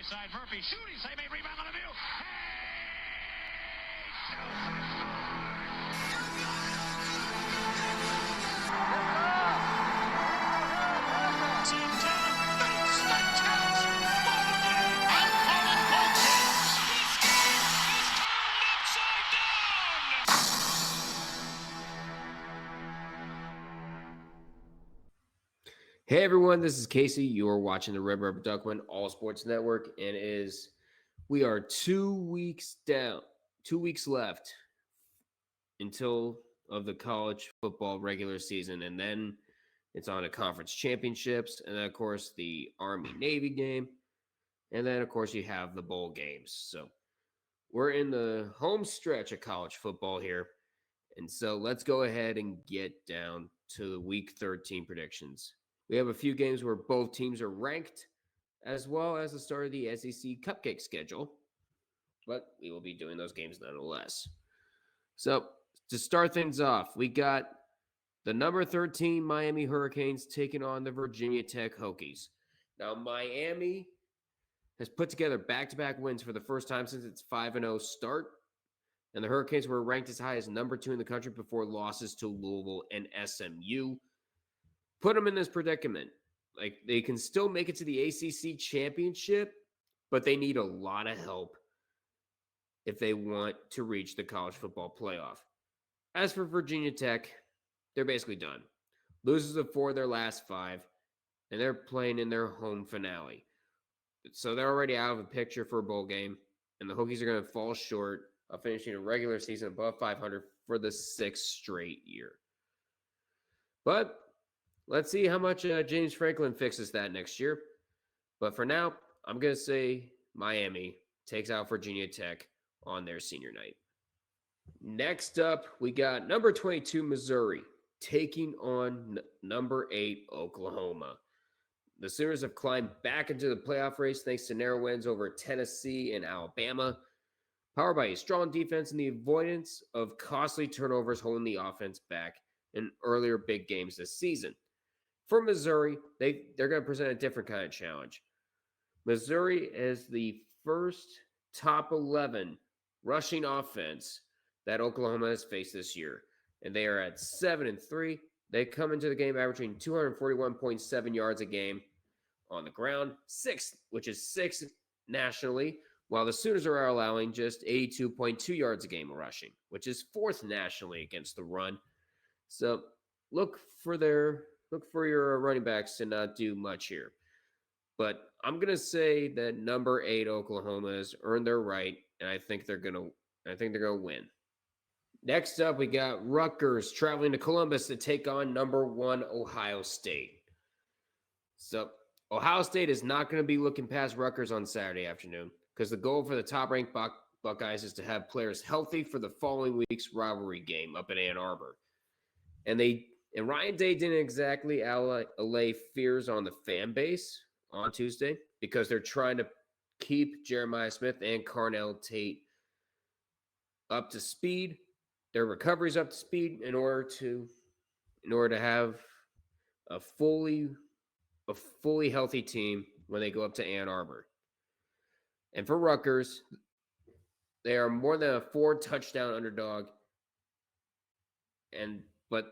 high side. Murphy shooting, save a rebound on the view. Hey everyone, this is Casey. You are watching the Red Rubber Duckman All Sports Network, and we are 2 weeks down, 2 weeks left until of the college football regular season, and then it's on to conference championships, and then of course the Army-Navy game, and then of course you have the bowl games. So we're in the home stretch of college football here, and so let's go ahead and get down to the Week 13 predictions. We have a few games where both teams are ranked, as well as the start of the SEC cupcake schedule, but we will be doing those games nonetheless. So, to start things off, we got the number 13 Miami Hurricanes taking on the Virginia Tech Hokies. Now, Miami has put together back-to-back wins for the first time since its 5-0 start, and the Hurricanes were ranked as high as number 2 in the country before losses to Louisville and SMU. Put them in this predicament. Like, they can still make it to the ACC championship, but they need a lot of help if they want to reach the college football playoff. As for Virginia Tech, they're basically done. Loses of 4 of their last 5, and they're playing in their home finale. So they're already out of the picture for a bowl game, and the Hokies are going to fall short of finishing a regular season above 500 for the 6th straight year. But let's see how much James Franklin fixes that next year. But for now, I'm going to say Miami takes out Virginia Tech on their senior night. Next up, we got number 22, Missouri, taking on number 8, Oklahoma. The Sooners have climbed back into the playoff race thanks to narrow wins over Tennessee and Alabama, powered by a strong defense and the avoidance of costly turnovers holding the offense back in earlier big games this season. For Missouri, they're going to present a different kind of challenge. Missouri is the first top 11 rushing offense that Oklahoma has faced this year, and they are at 7-3. They come into the game averaging 241.7 yards a game on the ground, which is sixth nationally, while the Sooners are allowing just 82.2 yards a game rushing, which is fourth nationally against the run. So look for your running backs to not do much here. But I'm going to say that number 8 Oklahoma has earned their right, and I think they're going to win. Next up, we got Rutgers traveling to Columbus to take on number 1 Ohio State. So Ohio State is not going to be looking past Rutgers on Saturday afternoon because the goal for the top-ranked Buckeyes is to have players healthy for the following week's rivalry game up in Ann Arbor. And Ryan Day didn't exactly allay fears on the fan base on Tuesday because they're trying to keep Jeremiah Smith and Carnell Tate up to speed, their recovery's up to speed in order to have a fully healthy team when they go up to Ann Arbor. And for Rutgers, they are more than a 4-touchdown underdog, but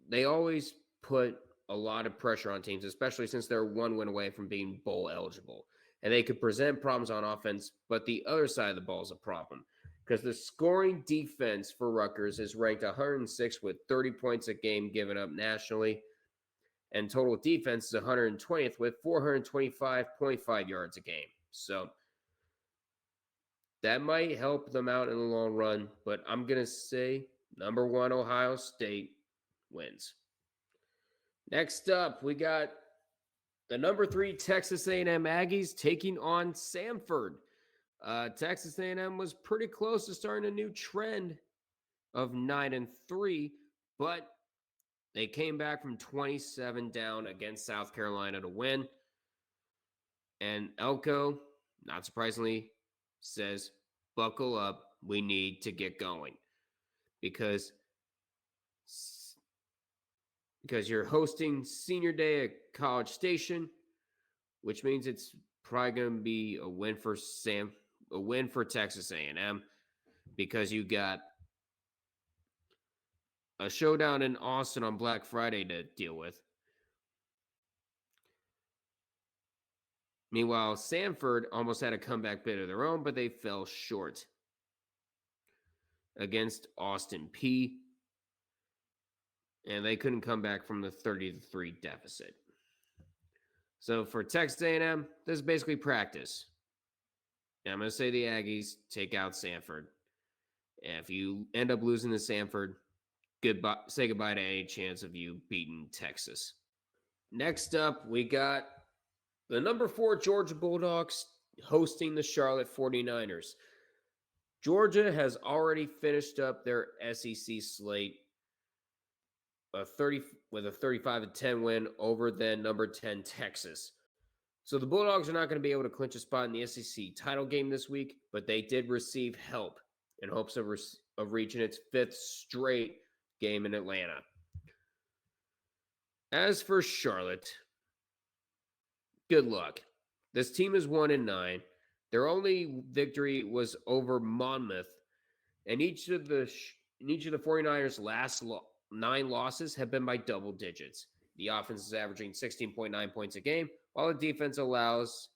they always put a lot of pressure on teams, especially since they're 1 win away from being bowl eligible. And they could present problems on offense, but the other side of the ball is a problem because the scoring defense for Rutgers is ranked 106 with 30 points a game given up nationally. And total defense is 120th with 425.5 yards a game. So that might help them out in the long run, but I'm going to say number 1 Ohio State wins. Next up, we got the number 3 Texas A&M Aggies taking on Samford. Texas A&M was pretty close to starting a new trend of 9-3, but they came back from 27 down against South Carolina to win. And Elko, not surprisingly, says, buckle up, we need to get going. Because you're hosting senior day at College Station, which means it's probably going to be a win for Texas A&M, because you got a showdown in Austin on Black Friday to deal with. Meanwhile, Samford almost had a comeback bid of their own, but they fell short against Austin P, and they couldn't come back from the 30-3 deficit. So for Texas A&M, this is basically practice. And I'm going to say the Aggies take out Samford. And if you end up losing to Samford, say goodbye to any chance of you beating Texas. Next up, we got the number 4 Georgia Bulldogs hosting the Charlotte 49ers. Georgia has already finished up their SEC slate with a 35-10 win over then number 10 Texas. So the Bulldogs are not going to be able to clinch a spot in the SEC title game this week, but they did receive help in hopes of reaching its 5th straight game in Atlanta. As for Charlotte, good luck. This team is 1-9. Their only victory was over Monmouth, and each of the 49ers' last 9 losses have been by double digits. The offense is averaging 16.9 points a game, while the defense allows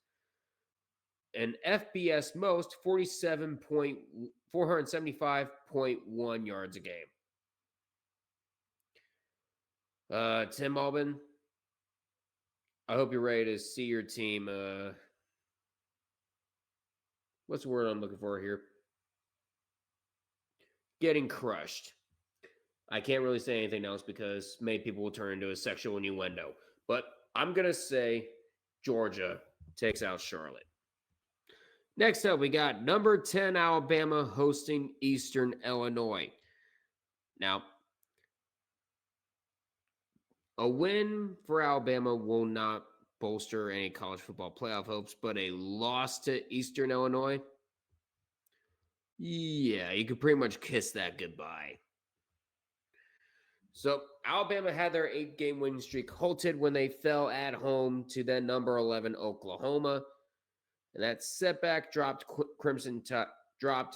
an FBS most 475.1 yards a game. Tim Albin, I hope you're ready to see your team. What's the word I'm looking for here? Getting crushed. I can't really say anything else because many people will turn into a sexual innuendo. But I'm going to say Georgia takes out Charlotte. Next up, we got number 10 Alabama hosting Eastern Illinois. Now, a win for Alabama will not bolster any college football playoff hopes, but a loss to Eastern Illinois, yeah, you could pretty much kiss that goodbye. So Alabama had their 8-game winning streak halted when they fell at home to then number 11 Oklahoma. And that setback dropped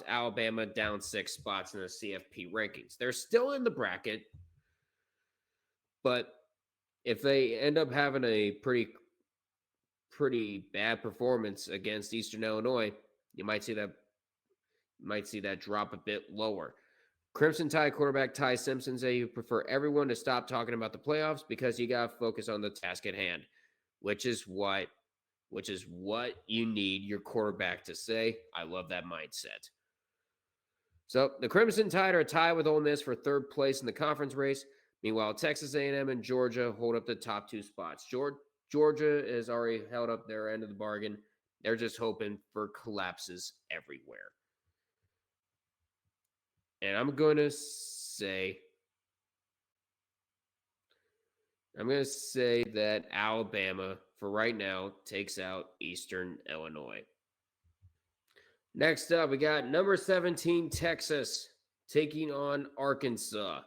Alabama down 6 spots in the CFP rankings. They're still in the bracket, but if they end up having a pretty bad performance against Eastern Illinois, you might see that drop a bit lower. Crimson Tide quarterback Ty Simpson said he would prefer everyone to stop talking about the playoffs because you got to focus on the task at hand, which is what you need your quarterback to say. I love that mindset. So the Crimson Tide are tied with Ole Miss for 3rd place in the conference race. Meanwhile, Texas A&M and Georgia hold up the top 2 spots. Georgia has already held up their end of the bargain. They're just hoping for collapses everywhere. And I'm going to say that Alabama, for right now, takes out Eastern Illinois. Next up, we got number 17 Texas taking on Arkansas.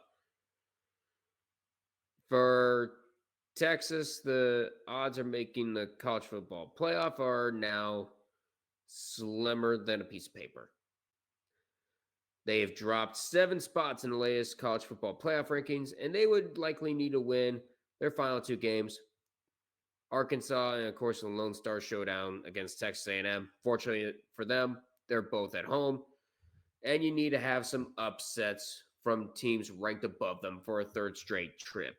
For Texas, the odds of making the college football playoff are now slimmer than a piece of paper. They have dropped 7 spots in the latest college football playoff rankings, and they would likely need to win their final 2 games. Arkansas, and of course, the Lone Star Showdown against Texas A&M. Fortunately for them, they're both at home, and you need to have some upsets from teams ranked above them for a 3rd straight trip.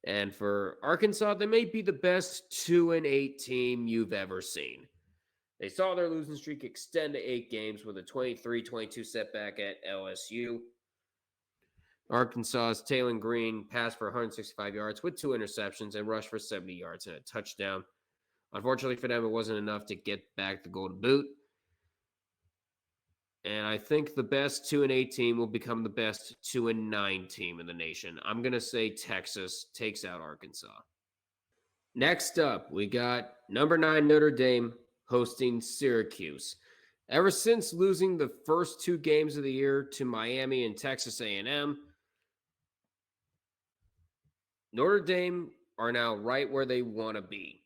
And for Arkansas, they may be the best 2-8 team you've ever seen. They saw their losing streak extend to 8 games with a 23-22 setback at LSU. Arkansas's Taylor Green passed for 165 yards with 2 interceptions and rushed for 70 yards and a touchdown. Unfortunately for them, it wasn't enough to get back the Golden Boot. And I think the best 2-8 team will become the best 2-9 team in the nation. I'm going to say Texas takes out Arkansas. Next up, we got number 9 Notre Dame hosting Syracuse. Ever since losing the first 2 games of the year to Miami and Texas A&M, Notre Dame are now right where they want to be.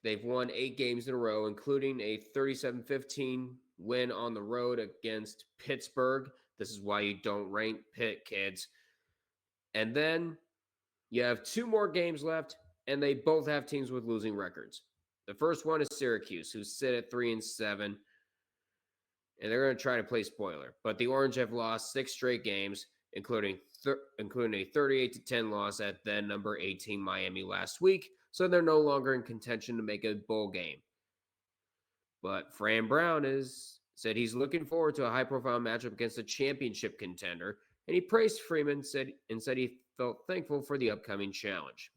They've won 8 games in a row, including a 37-15 win on the road against Pittsburgh. This is why you don't rank Pitt, kids. And then you have 2 more games left, and they both have teams with losing records. The first one is Syracuse, who sit at 3-7, and they're going to try to play spoiler. But the Orange have lost 6 straight games, including a 38-10 loss at then number 18 Miami last week. So they're no longer in contention to make a bowl game. But Fran Brown said he's looking forward to a high-profile matchup against a championship contender, and he praised Freeman said he felt thankful for the upcoming challenge.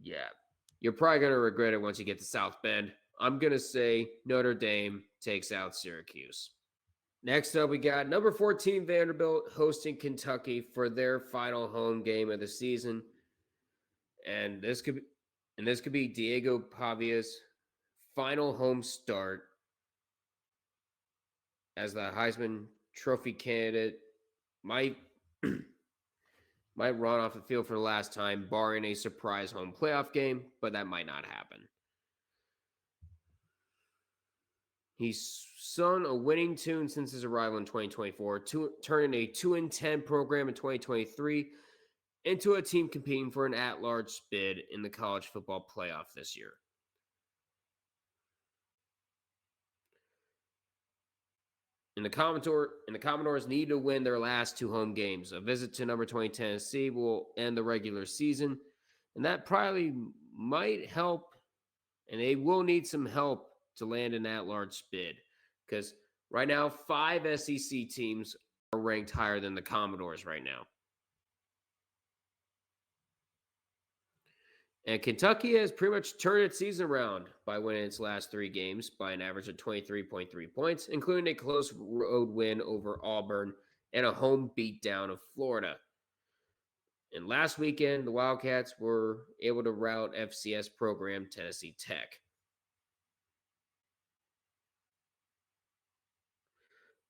Yeah, you're probably going to regret it once you get to South Bend. I'm going to say Notre Dame takes out Syracuse. Next up, we got number 14 Vanderbilt hosting Kentucky for their final home game of the season. And this could be Diego Pavia's final home start as the Heisman Trophy candidate. Might run off the field for the last time, barring a surprise home playoff game, but that might not happen. He's sung a winning tune since his arrival in 2024, turning a 2-10 program in 2023 into a team competing for an at-large bid in the college football playoff this year. And the Commodores need to win their last 2 home games. A visit to number 20 Tennessee will end the regular season, and that probably might help, and they will need some help to land an at-large bid, because right now 5 SEC teams are ranked higher than the Commodores right now. And Kentucky has pretty much turned its season around by winning its last 3 games by an average of 23.3 points, including a close road win over Auburn and a home beatdown of Florida. And last weekend, the Wildcats were able to rout FCS program Tennessee Tech.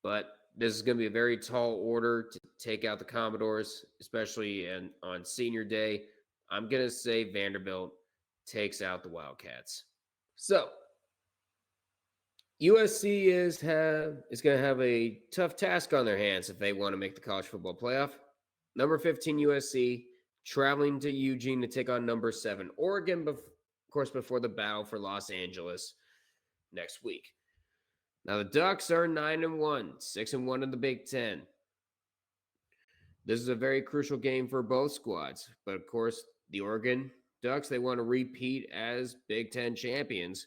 But this is going to be a very tall order to take out the Commodores, especially on senior day. I'm going to say Vanderbilt takes out the Wildcats. So, USC is going to have a tough task on their hands if they want to make the college football playoff. Number 15 USC traveling to Eugene to take on number 7 Oregon, of course, before the battle for Los Angeles next week. Now the Ducks are 9-1, 6-1 in the Big Ten. This is a very crucial game for both squads, but of course, the Oregon Ducks, they want to repeat as Big Ten champions.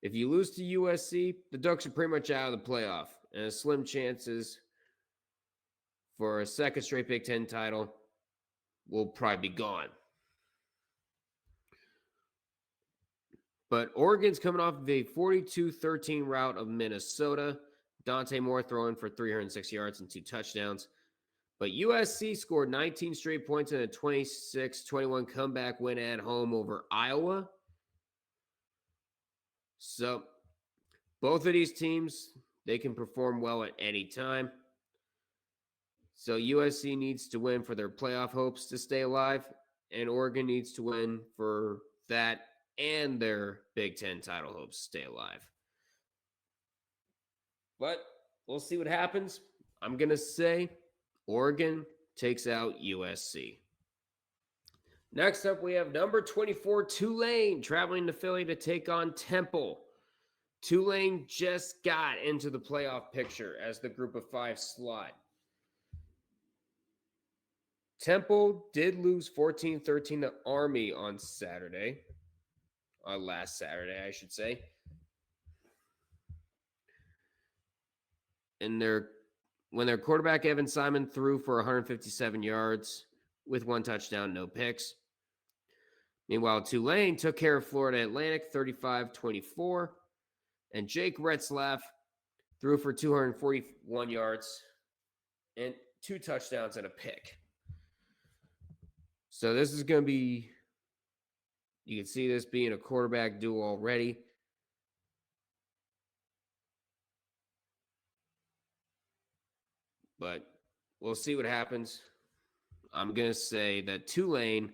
If you lose to USC, the Ducks are pretty much out of the playoff, and slim chances for a second straight Big Ten title will probably be gone. But Oregon's coming off of a 42-13 rout of Minnesota. Dante Moore throwing for 306 yards and 2 touchdowns. But USC scored 19 straight points in a 26-21 comeback win at home over Iowa. So both of these teams, they can perform well at any time. So USC needs to win for their playoff hopes to stay alive, and Oregon needs to win for that and their Big Ten title hopes to stay alive. But we'll see what happens. I'm going to say Oregon takes out USC. Next up, we have number 24, Tulane, traveling to Philly to take on Temple. Tulane just got into the playoff picture as the group of 5 slot. Temple did lose 14-13 to Army on Saturday. Last Saturday, I should say. And when their quarterback, Evan Simon, threw for 157 yards with 1 touchdown, no picks. Meanwhile, Tulane took care of Florida Atlantic 35-24. And Jake Retzlaff threw for 241 yards and 2 touchdowns and a pick. So this is going to be, you can see this being a quarterback duel already. But we'll see what happens. I'm going to say that Tulane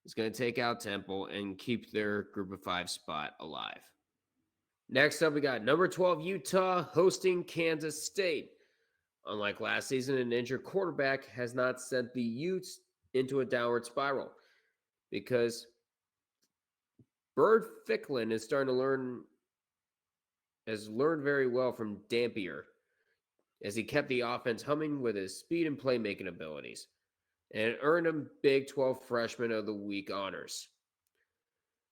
is going to take out Temple and keep their group of 5 spot alive. Next up, we got number 12 Utah hosting Kansas State. Unlike last season, an injured quarterback has not sent the Utes into a downward spiral because Bird Ficklin is starting to has learned very well from Dampier as he kept the offense humming with his speed and playmaking abilities, and it earned him Big 12 Freshman of the Week honors.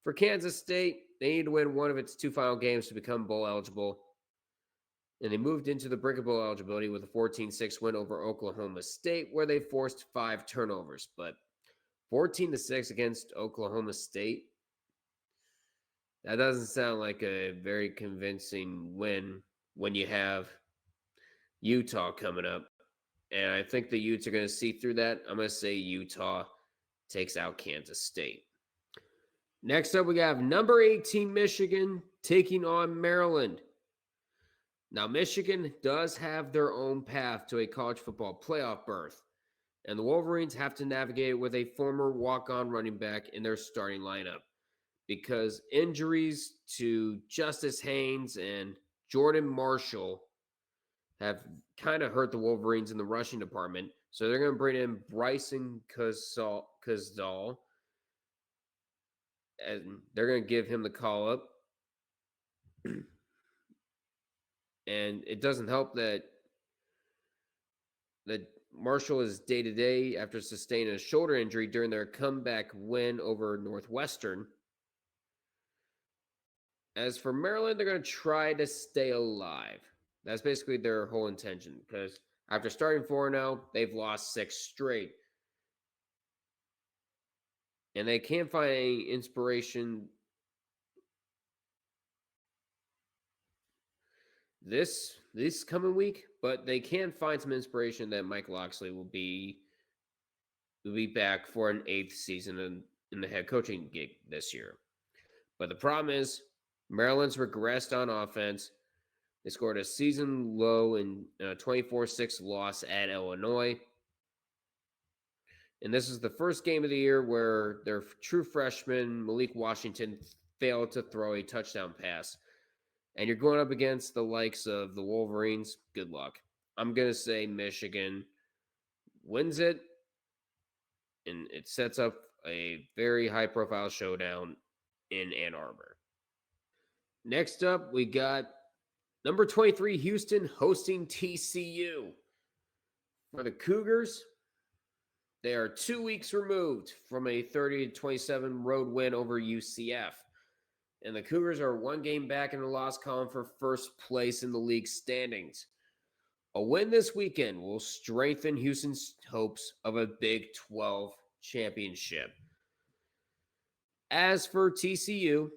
For Kansas State, they need to win one of its 2 final games to become bowl eligible, and they moved into the brink of bowl eligibility with a 14-6 win over Oklahoma State, where they forced 5 turnovers. But 14-6 against Oklahoma State, that doesn't sound like a very convincing win when you have Utah coming up. And I think the Utes are going to see through that. I'm going to say Utah takes out Kansas State. Next up, we have number 18 Michigan taking on Maryland. Now, Michigan does have their own path to a college football playoff berth, and the Wolverines have to navigate with a former walk-on running back in their starting lineup because injuries to Justice Haynes and Jordan Marshall have kind of hurt the Wolverines in the rushing department. So they're going to bring in Bryson Kazdal, and they're going to give him the call up. And it doesn't help that Marshall is day-to-day after sustaining a shoulder injury during their comeback win over Northwestern. As for Maryland, they're going to try to stay alive. That's basically their whole intention, because after starting 4-0, they've lost 6 straight. And they can't find any inspiration this coming week, but they can find some inspiration that Mike Locksley will be back for an 8th season in the head coaching gig this year. But the problem is Maryland's regressed on offense. They scored a season low in a 24-6 loss at Illinois. And this is the first game of the year where their true freshman, Malik Washington, failed to throw a touchdown pass. And you're going up against the likes of the Wolverines. Good luck. I'm going to say Michigan wins it, and it sets up a very high-profile showdown in Ann Arbor. Next up, we got number 23, Houston hosting TCU. For the Cougars, they are 2 weeks removed from a 30-27 road win over UCF. And the Cougars are 1 game back in the loss column for first place in the league standings. A win this weekend will strengthen Houston's hopes of a Big 12 championship. As for TCU,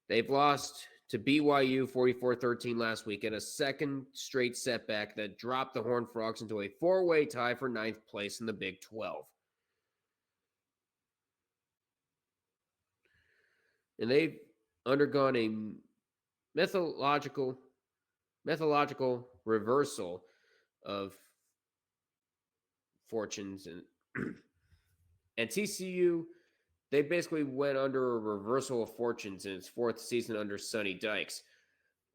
they've lost to BYU 44-13 last week in a second straight setback that dropped the Horned Frogs into a 4-way tie for 9th place in the Big 12. And they've undergone a methodological reversal of fortunes, and TCU, they basically went under a reversal of fortunes in its 4th season under Sonny Dykes.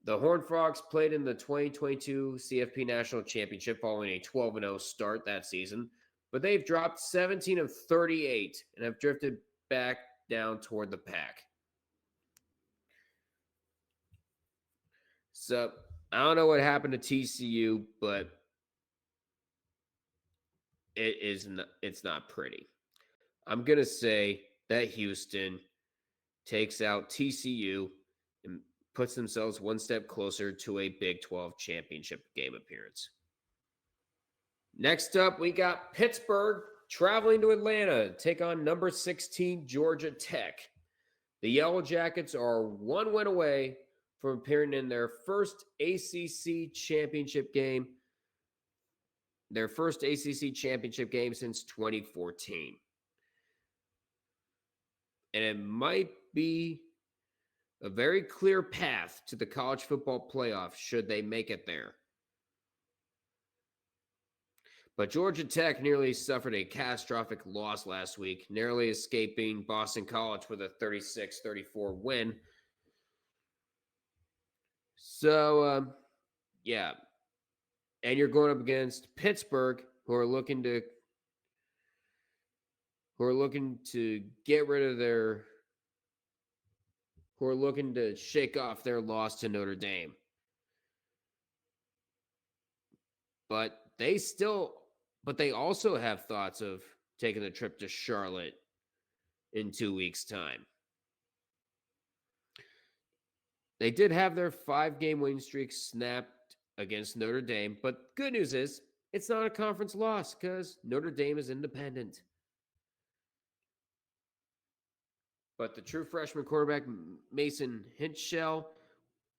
The Horned Frogs played in the 2022 CFP National Championship following a 12-0 start that season, but they've dropped 17 of 38 and have drifted back down toward the pack. So, I don't know what happened to TCU, but it's not pretty. I'm going to say that Houston takes out TCU and puts themselves 1 step closer to a Big 12 championship game appearance. Next up, we got Pittsburgh traveling to Atlanta to take on number 16 Georgia Tech. The Yellow Jackets are 1 win away from appearing in their first ACC championship game. Their first ACC championship game since 2014. And it might be a very clear path to the college football playoff should they make it there. But Georgia Tech nearly suffered a catastrophic loss last week, narrowly escaping Boston College with a 36-34 win. So, yeah. And you're going up against Pittsburgh, who are looking to get rid of their who are looking to shake off their loss to Notre Dame. But they also have thoughts of taking the trip to Charlotte in 2 weeks' time. They did have their 5-game winning streak snapped against Notre Dame, but good news is it's not a conference loss because Notre Dame is independent. But the true freshman quarterback, Mason Hinchell,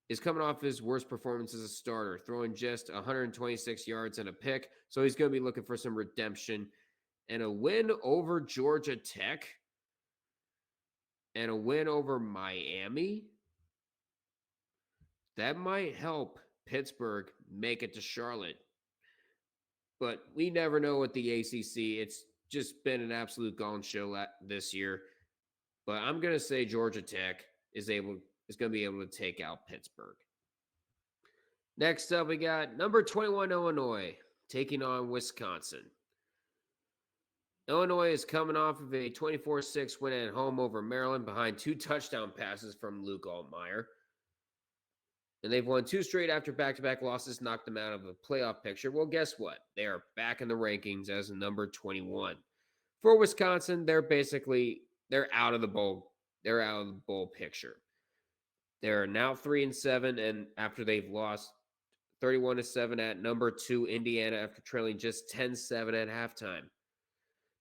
is coming off his worst performance as a starter, throwing just 126 yards and a pick. So he's going to be looking for some redemption. And a win over Georgia Tech and a win over Miami, that might help Pittsburgh make it to Charlotte. But we never know with the ACC. It's just been an absolute gong show this year. But I'm going to say Georgia Tech is going to be able to take out Pittsburgh. Next up, we got number 21 Illinois taking on Wisconsin. Illinois is coming off of a 24-6 win at home over Maryland behind 2 touchdown passes from Luke Altmaier. And they've won 2 straight after back-to-back losses knocked them out of the playoff picture. Well, guess what? They are back in the rankings as number 21. For Wisconsin, they're out of the bowl. They're out of the bowl picture. They're now 3-7, and after they've lost 31-7 at number 2 Indiana after trailing just 10-7 at halftime.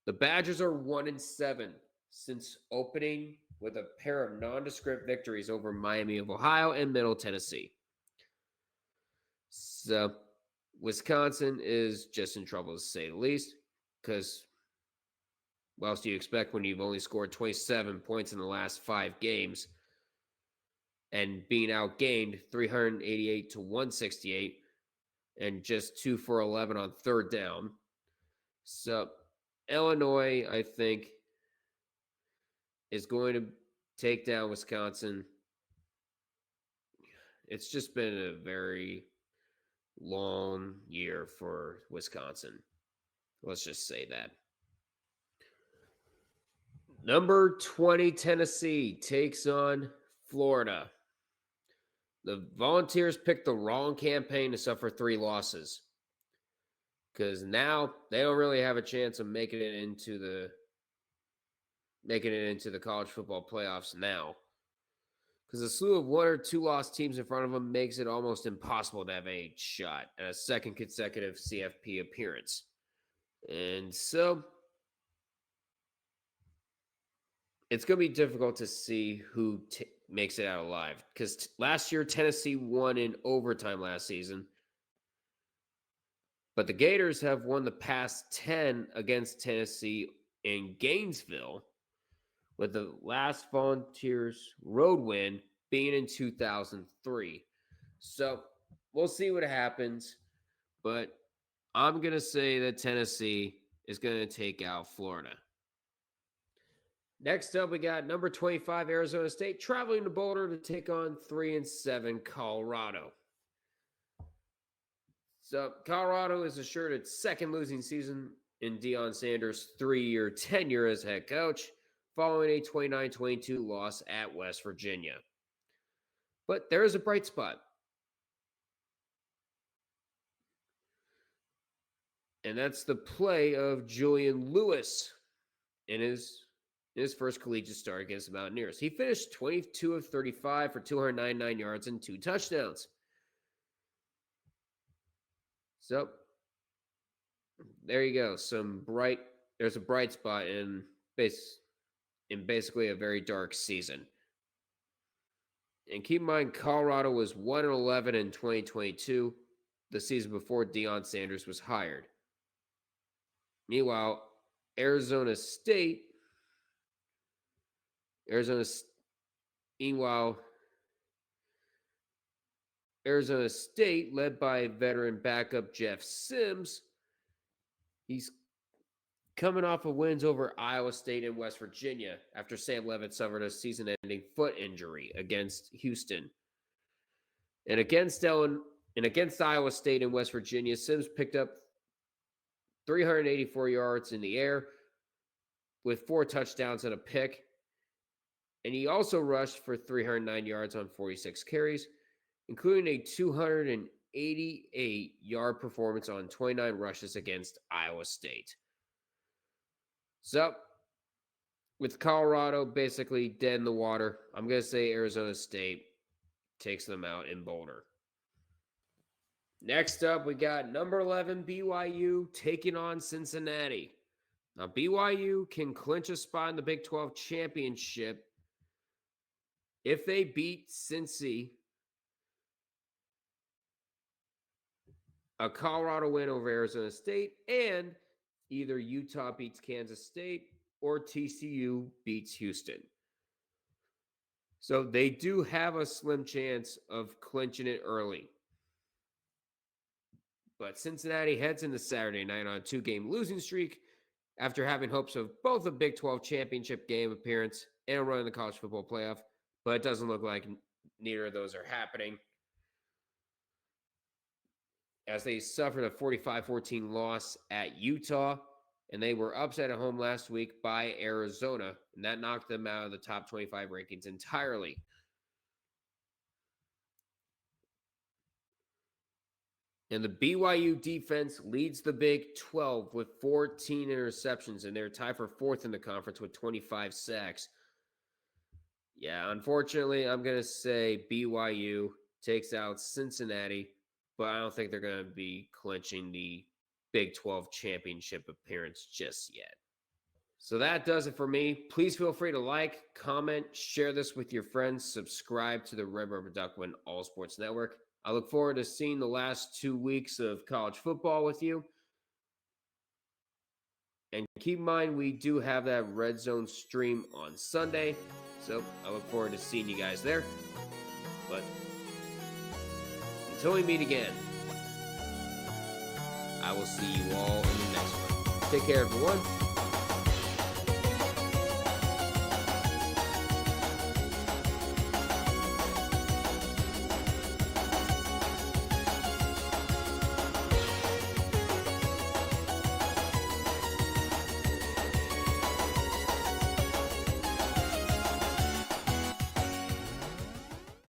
The Badgers are 1-7 since opening with a pair of nondescript victories over Miami of Ohio and Middle Tennessee. So Wisconsin is just in trouble, to say the least, because what else do you expect when you've only scored 27 points in the last 5 games and being outgained 388 to 168 and just 2 for 11 on third down? So Illinois, I think, is going to take down Wisconsin. It's just been a very long year for Wisconsin. Let's just say that. Number 20, Tennessee takes on Florida. The Volunteers picked the wrong campaign to suffer 3 losses, because now they don't really have a chance of making it into the college football playoffs now, because a slew of 1 or 2 lost teams in front of them makes it almost impossible to have a shot at a second consecutive CFP appearance. And so it's going to be difficult to see who makes it out alive, because last year Tennessee won in overtime last season. But the Gators have won the past 10 against Tennessee in Gainesville, with the last Volunteers road win being in 2003. So we'll see what happens. But I'm going to say that Tennessee is going to take out Florida. Next up, we got number 25, Arizona State, traveling to Boulder to take on 3-7 Colorado. So Colorado is assured its second losing season in Deion Sanders' 3-year tenure as head coach, following a 29-22 loss at West Virginia. But there is a bright spot. And that's the play of Julian Lewis in his first collegiate start against the Mountaineers. He finished 22 of 35 for 299 yards and 2 touchdowns. So there you go. There's a bright spot in basically a very dark season. And keep in mind, Colorado was 1-11 in 2022, the season before Deion Sanders was hired. Meanwhile, Arizona State, led by veteran backup Jeff Sims, He's coming off of wins over Iowa State and West Virginia after Sam Levitt suffered a season-ending foot injury against Houston. And against Iowa State and West Virginia, Sims picked up 384 yards in the air with 4 touchdowns and a pick. And he also rushed for 309 yards on 46 carries, including a 288-yard performance on 29 rushes against Iowa State. So, with Colorado basically dead in the water, I'm going to say Arizona State takes them out in Boulder. Next up, we got number 11 BYU taking on Cincinnati. Now, BYU can clinch a spot in the Big 12 championship if they beat Cincy, a Colorado win over Arizona State, and either Utah beats Kansas State or TCU beats Houston. So they do have a slim chance of clinching it early. But Cincinnati heads into Saturday night on a 2-game losing streak after having hopes of both a Big 12 championship game appearance and a run in the college football playoff. But it doesn't look like neither of those are happening, as they suffered a 45-14 loss at Utah, and they were upset at home last week by Arizona, and that knocked them out of the top 25 rankings entirely. And the BYU defense leads the Big 12 with 14 interceptions, and they're tied for 4th in the conference with 25 sacks. Yeah, unfortunately, I'm going to say BYU takes out Cincinnati, but I don't think they're going to be clinching the Big 12 championship appearance just yet. So that does it for me. Please feel free to like, comment, share this with your friends, subscribe to the Red Rubber Duckman All Sports Network. I look forward to seeing the last 2 weeks of college football with you. And keep in mind, we do have that Red Zone stream on Sunday. So I look forward to seeing you guys there. But until we meet again, I will see you all in the next one. Take care, everyone.